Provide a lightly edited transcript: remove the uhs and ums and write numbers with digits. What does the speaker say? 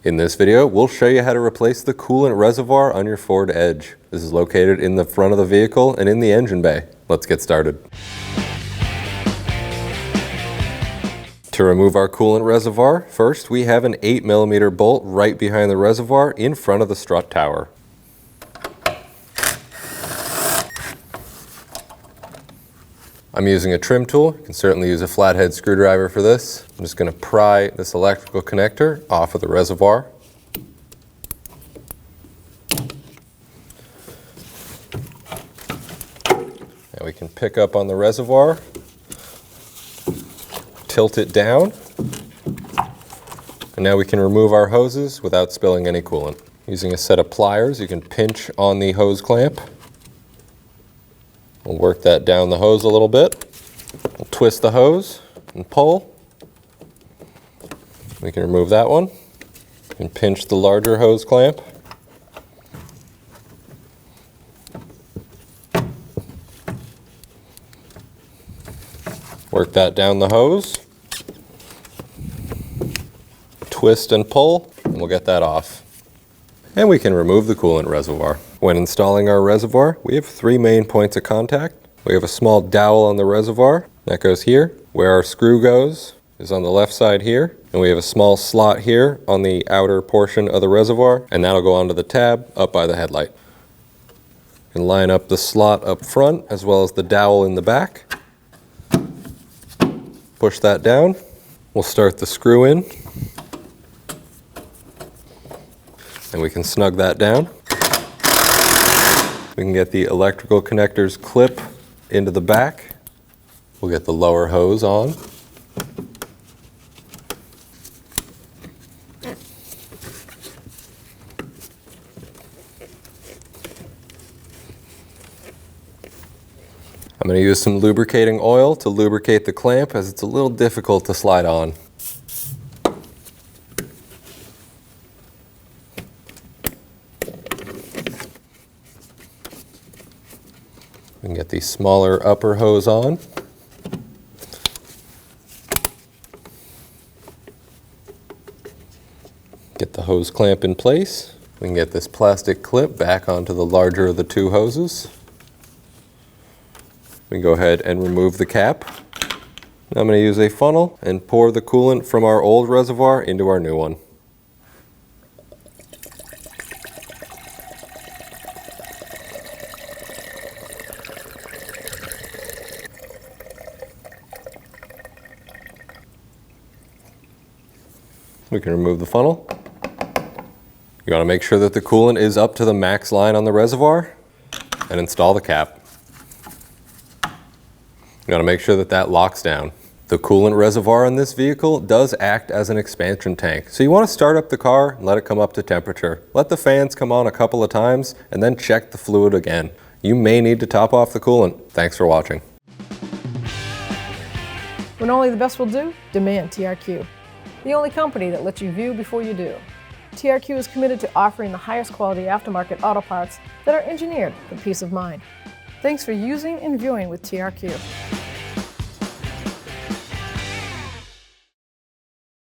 In this video, we'll show you how to replace the coolant reservoir on your Ford Edge. This is located in the front of the vehicle and in the engine bay. Let's get started. To remove our coolant reservoir, first we have an 8mm bolt right behind the reservoir in front of the strut tower. I'm using a trim tool. You can certainly use a flathead screwdriver for this. I'm just going to pry this electrical connector off of the reservoir. And we can pick up on the reservoir, tilt it down, and now we can remove our hoses without spilling any coolant. Using a set of pliers, you can pinch on the hose clamp. We'll work that down the hose a little bit. We'll twist the hose and pull. We can remove that one. You can pinch the larger hose clamp. Work that down the hose. Twist and pull, and we'll get that off. And we can remove the coolant reservoir. When installing our reservoir, we have 3 main points of contact. We have a small dowel on the reservoir that goes here. Where our screw goes is on the left side here. And we have a small slot here on the outer portion of the reservoir, and that'll go onto the tab up by the headlight. You can line up the slot up front as well as the dowel in the back. Push that down. We'll start the screw in. And we can snug that down. We can get the electrical connectors clip into the back. We'll get the lower hose on. I'm going to use some lubricating oil to lubricate the clamp as it's a little difficult to slide on. We can get the smaller upper hose on. Get the hose clamp in place. We can get this plastic clip back onto the larger of the 2 hoses. We can go ahead and remove the cap. Now I'm going to use a funnel and pour the coolant from our old reservoir into our new one. We can remove the funnel. You want to make sure that the coolant is up to the max line on the reservoir and install the cap. You want to make sure that that locks down. The coolant reservoir in this vehicle does act as an expansion tank. So you want to start up the car and let it come up to temperature. Let the fans come on a couple of times and then check the fluid again. You may need to top off the coolant. Thanks for watching. When only the best will do, demand TRQ. The only company that lets you view before you do. TRQ is committed to offering the highest quality aftermarket auto parts that are engineered for peace of mind. Thanks for using and viewing with TRQ.